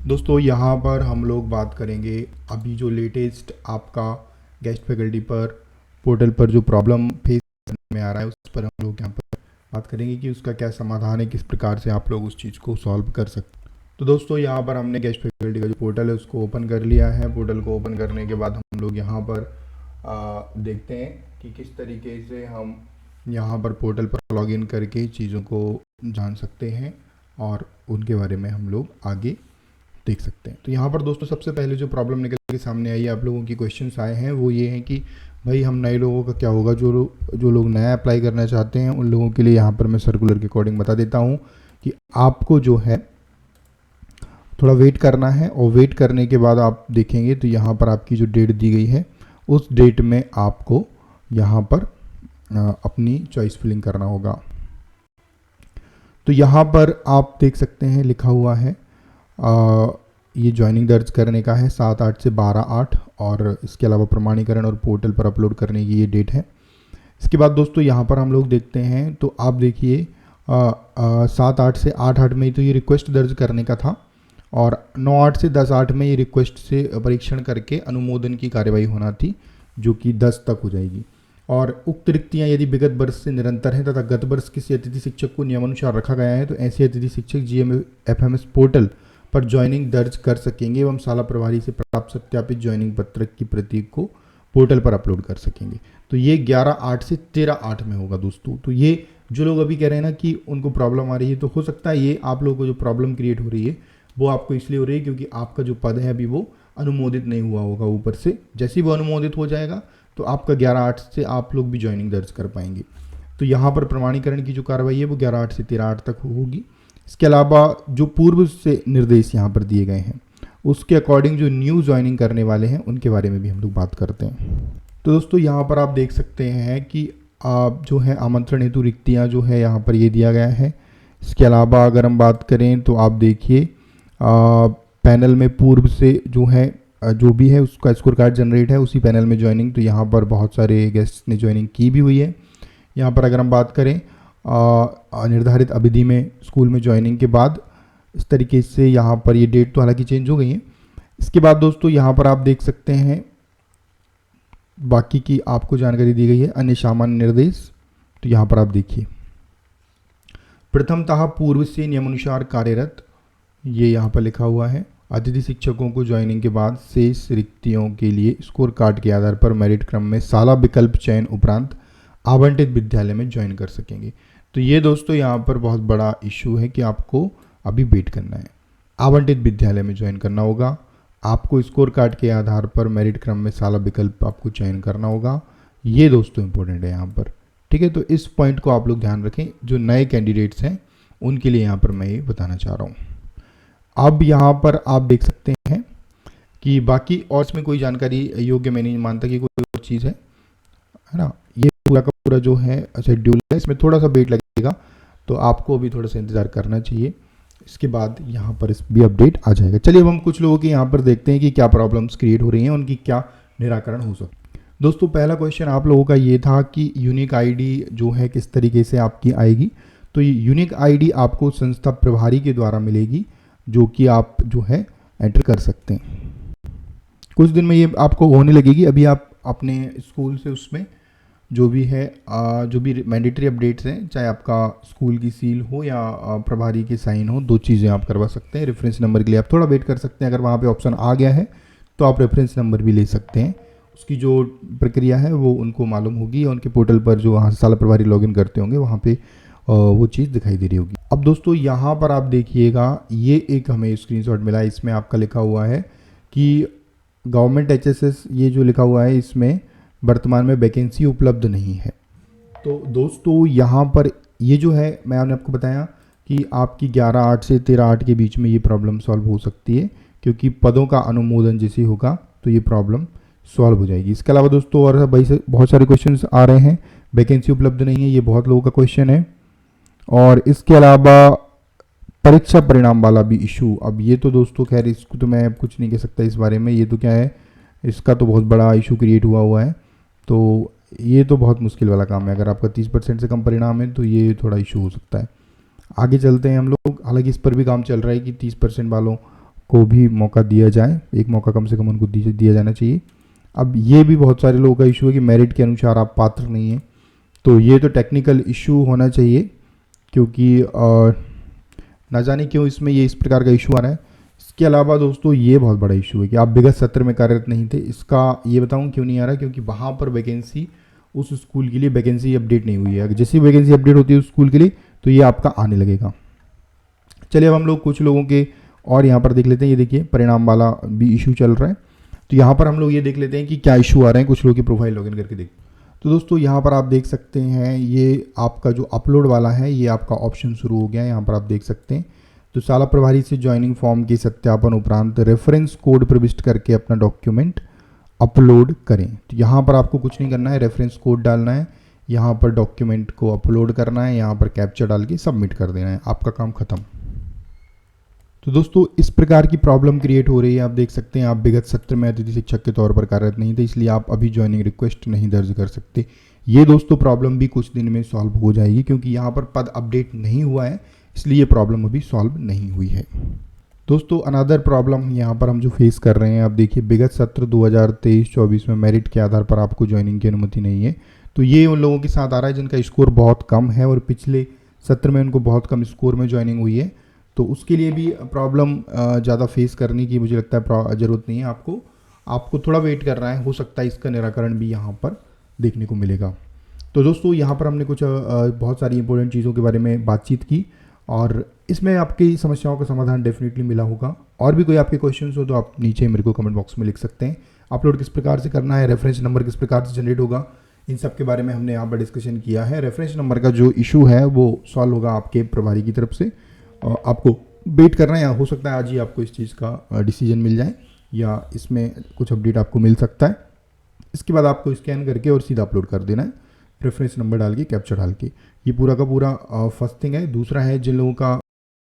दोस्तों यहाँ पर हम लोग बात करेंगे अभी जो लेटेस्ट आपका गेस्ट फैकल्टी पर पोर्टल पर जो प्रॉब्लम फेस में आ रहा है उस पर हम लोग यहाँ पर बात करेंगे कि उसका क्या समाधान है, किस प्रकार से आप लोग उस चीज़ को सॉल्व कर सकते हैं। तो दोस्तों यहाँ पर हमने गेस्ट फैकल्टी का जो पोर्टल है उसको ओपन कर लिया है। पोर्टल को ओपन करने के बाद हम लोग यहाँ पर देखते हैं कि किस तरीके से हम यहाँ पर पोर्टल पर लॉगिन करके चीज़ों को जान सकते हैं और उनके बारे में हम लोग आगे देख सकते हैं। तो यहाँ पर दोस्तों सबसे पहले जो प्रॉब्लम निकल के सामने आई है, आप लोगों की क्वेश्चंस आए हैं, वो ये हैं कि भाई हम नए लोगों का क्या होगा। जो लोग नया अप्लाई करना चाहते हैं उन लोगों के लिए यहाँ पर मैं सर्कुलर के अकॉर्डिंग बता देता हूँ कि आपको जो है थोड़ा वेट करना है, और वेट करने के बाद आप देखेंगे तो यहाँ पर आपकी जो डेट दी गई है उस डेट में आपको यहाँ पर अपनी चॉइस फिलिंग करना होगा। तो यहाँ पर आप देख सकते हैं लिखा हुआ है ये ज्वाइनिंग दर्ज करने का है 7/8 से 12/8, और इसके अलावा प्रमाणीकरण और पोर्टल पर अपलोड करने की ये डेट है। इसके बाद दोस्तों यहाँ पर हम लोग देखते हैं तो आप देखिए 7/8 से 8/8 में तो ये रिक्वेस्ट दर्ज करने का था, और 9/8 से 10/8 में ये रिक्वेस्ट से परीक्षण करके अनुमोदन की कार्यवाही होना थी, जो कि 10 तक हो जाएगी। और उक्त रिक्तियाँ यदि विगत वर्ष से निरंतर हैं तथा गत वर्ष किसी अतिथि शिक्षक को नियमानुसार रखा गया है तो ऐसे अतिथि शिक्षक GMFMS पोर्टल पर ज्वाइनिंग दर्ज कर सकेंगे एवं शाला प्रभारी से प्राप्त सत्यापित ज्वाइनिंग पत्रक की प्रति को पोर्टल पर अपलोड कर सकेंगे। तो ये 11/8 से 13/8 में होगा दोस्तों। तो ये जो लोग अभी कह रहे हैं ना कि उनको प्रॉब्लम आ रही है, तो हो सकता है ये आप लोगों को जो प्रॉब्लम क्रिएट हो रही है वो आपको इसलिए हो रही है क्योंकि आपका जो पद है अभी वो अनुमोदित नहीं हुआ होगा ऊपर से। जैसे ही वो अनुमोदित हो जाएगा तो आपका 11/8 से आप लोग भी ज्वाइनिंग दर्ज कर पाएंगे। तो यहाँ पर प्रमाणीकरण की जो कार्रवाई है वो 11/8 से 13/8 तक होगी। इसके अलावा जो पूर्व से निर्देश यहाँ पर दिए गए हैं उसके अकॉर्डिंग जो न्यू ज्वाइनिंग करने वाले हैं उनके बारे में भी हम लोग बात करते हैं। तो दोस्तों यहाँ पर आप देख सकते हैं कि आप जो है आमंत्रण हेतु रिक्तियाँ जो है यहाँ पर ये दिया गया है। इसके अलावा अगर हम बात करें तो आप देखिए पैनल में पूर्व से जो है जो भी है उसका स्कोर कार्ड जनरेट है उसी पैनल में ज्वाइनिंग। तो यहाँ पर बहुत सारे गेस्ट ने ज्वाइनिंग की भी हुई है। यहाँ पर अगर हम बात करें निर्धारित अवधि में स्कूल में ज्वाइनिंग के बाद इस तरीके से यहाँ पर ये डेट तो हालांकि चेंज हो गई है। इसके बाद दोस्तों यहाँ पर आप देख सकते हैं बाकी की आपको जानकारी दी गई है अन्य सामान्य निर्देश। तो यहाँ पर आप देखिए प्रथमतः पूर्व से नियमानुसार कार्यरत ये यहाँ पर लिखा हुआ है अतिथि शिक्षकों को ज्वाइनिंग के बाद शेष रिक्तियों के लिए स्कोर कार्ड के आधार पर मेरिट क्रम में शाला विकल्प चयन उपरांत आवंटित विद्यालय में ज्वाइन कर सकेंगे। तो ये दोस्तों यहाँ पर बहुत बड़ा इशू है कि आपको अभी वेट करना है, आवंटित विद्यालय में ज्वाइन करना होगा। आपको स्कोर कार्ड के आधार पर मेरिट क्रम में शाला विकल्प आपको चयन करना होगा। ये दोस्तों इंपॉर्टेंट है यहाँ पर, ठीक है। तो इस पॉइंट को आप लोग ध्यान रखें, जो नए कैंडिडेट्स हैं उनके लिए यहाँ पर मैं ये बताना चाह रहा हूँ। अब यहाँ पर आप देख सकते हैं कि बाकी और इसमें कोई जानकारी योग्य मैं नहीं मानता कि कोई और चीज़ है ना। ये पूरा का पूरा जो है शेड्यूल है, इसमें थोड़ा सा वेट लगेगा तो आपको अभी थोड़ा सा इंतज़ार करना चाहिए। इसके बाद यहाँ पर इस भी अपडेट आ जाएगा। चलिए अब हम कुछ लोगों के यहाँ पर देखते हैं कि क्या प्रॉब्लम्स क्रिएट हो रही हैं, उनकी क्या निराकरण हो सकता है। दोस्तों पहला क्वेश्चन आप लोगों का ये था कि यूनिक आईडी जो है किस तरीके से आपकी आएगी। तो ये यूनिक आईडी आपको संस्था प्रभारी के द्वारा मिलेगी, जो कि आप जो है एंटर कर सकते हैं। कुछ दिन में ये आपको होने लगेगी। अभी आप अपने स्कूल से उसमें जो भी है जो भी मैंडेटरी अपडेट्स हैं, चाहे आपका स्कूल की सील हो या प्रभारी के साइन हो, दो चीज़ें आप करवा सकते हैं। रेफरेंस नंबर के लिए आप थोड़ा वेट कर सकते हैं। अगर वहाँ पे ऑप्शन आ गया है तो आप रेफरेंस नंबर भी ले सकते हैं। उसकी जो प्रक्रिया है वो उनको मालूम होगी, या उनके पोर्टल पर जो वहाँ से शाला प्रभारी लॉगिन करते होंगे वहाँ पे वो चीज़ दिखाई दे रही होगी। अब दोस्तों यहाँ पर आप देखिएगा ये एक हमें स्क्रीनशॉट मिला है, इसमें आपका लिखा हुआ है कि गवर्नमेंट HSS ये जो लिखा हुआ है इसमें वर्तमान में वैकेंसी उपलब्ध नहीं है। तो दोस्तों यहाँ पर ये जो है मैंने आपको बताया कि आपकी 11/8 से 13/8 के बीच में ये प्रॉब्लम सॉल्व हो सकती है, क्योंकि पदों का अनुमोदन जैसे होगा तो ये प्रॉब्लम सॉल्व हो जाएगी। इसके अलावा दोस्तों और बहुत सारे क्वेश्चंस आ रहे हैं। वैकेंसी उपलब्ध नहीं है, ये बहुत लोगों का क्वेश्चन है। और इसके अलावा परीक्षा परिणाम वाला भी इशू, अब ये तो दोस्तों खैर इसको तो मैं कुछ नहीं कह सकता इस बारे में, ये तो क्या है इसका तो बहुत बड़ा इशू क्रिएट हुआ है। तो ये तो बहुत मुश्किल वाला काम है। अगर आपका 30% से कम परिणाम है तो ये थोड़ा इशू हो सकता है। आगे चलते हैं हम लोग। हालांकि इस पर भी काम चल रहा है कि 30% वालों को भी मौका दिया जाए, एक मौका कम से कम उनको दिया जाना चाहिए। अब ये भी बहुत सारे लोगों का इशू है कि मेरिट के अनुसार आप पात्र नहीं हैं, तो ये तो टेक्निकल इशू होना चाहिए, क्योंकि ना जाने क्यों इसमें ये इस प्रकार का इशू आ रहा है। इसके अलावा दोस्तों ये बहुत बड़ा इशू है कि आप विगत सत्र में कार्यरत नहीं थे। इसका ये बताऊं क्यों नहीं आ रहा, क्योंकि वहाँ पर वैकेंसी उस स्कूल के लिए वैकेंसी अपडेट नहीं हुई है। अगर जैसी वैकेंसी अपडेट होती है उस स्कूल के लिए तो ये आपका आने लगेगा। चलिए अब हम लोग कुछ लोगों के और यहाँ पर देख लेते हैं। ये देखिए परिणाम वाला भी इशू चल रहा है, तो यहाँ पर हम लोग ये देख लेते हैं कि क्या इशू आ रहे हैं। कुछ लोगों की प्रोफाइल लॉगिन करके देख। तो दोस्तों यहाँ पर आप देख सकते हैं, ये आपका जो अपलोड वाला है ये आपका ऑप्शन शुरू हो गया है। यहाँ पर आप देख सकते हैं, तो शाला प्रभारी से ज्वाइनिंग फॉर्म के सत्यापन उपरांत रेफरेंस कोड प्रविष्ट करके अपना डॉक्यूमेंट अपलोड करें। तो यहाँ पर आपको कुछ नहीं करना है, रेफरेंस कोड डालना है, यहाँ पर डॉक्यूमेंट को अपलोड करना है, यहाँ पर कैप्चा डाल के सबमिट कर देना है, आपका काम खत्म। तो दोस्तों इस प्रकार की प्रॉब्लम क्रिएट हो रही है। आप देख सकते हैं आप विगत सत्र में अतिथि शिक्षक के तौर पर कार्यरत नहीं थे, इसलिए आप अभी ज्वाइनिंग रिक्वेस्ट नहीं दर्ज कर सकते। ये दोस्तों प्रॉब्लम भी कुछ दिन में सॉल्व हो जाएगी, क्योंकि यहाँ पर पद अपडेट नहीं हुआ है, इसलिए ये प्रॉब्लम अभी सॉल्व नहीं हुई है। दोस्तों अनदर प्रॉब्लम यहाँ पर हम जो फेस कर रहे हैं, आप देखिए विगत सत्र 2023-24 में मेरिट के आधार पर आपको ज्वाइनिंग की अनुमति नहीं है। तो ये उन लोगों के साथ आ रहा है जिनका स्कोर बहुत कम है और पिछले सत्र में उनको बहुत कम स्कोर में ज्वाइनिंग हुई है। तो उसके लिए भी प्रॉब्लम ज़्यादा फेस करने की मुझे लगता है ज़रूरत नहीं है। आपको थोड़ा वेट करना है, हो सकता है इसका निराकरण भी यहाँ पर देखने को मिलेगा। तो दोस्तों यहाँ पर हमने कुछ बहुत सारी इंपॉर्टेंट चीज़ों के बारे में बातचीत की और इसमें आपकी समस्याओं का समाधान डेफिनेटली मिला होगा। और भी कोई आपके क्वेश्चंस हो तो आप नीचे मेरे को कमेंट बॉक्स में लिख सकते हैं। अपलोड किस प्रकार से करना है, रेफरेंस नंबर किस प्रकार से जनरेट होगा, इन सब के बारे में हमने यहाँ पर डिस्कशन किया है। रेफरेंस नंबर का जो इशू है वो सॉल्व होगा आपके प्रभारी की तरफ से। आपको वेट करना है, या हो सकता है आज ही आपको इस चीज़ का डिसीजन मिल जाए, या इसमें कुछ अपडेट आपको मिल सकता है। इसके बाद आपको स्कैन करके और सीधा अपलोड कर देना है, रेफरेंस नंबर डाल के कैप्चा डाल के। ये पूरा का पूरा फर्स्ट थिंग है। दूसरा है जिन लोगों का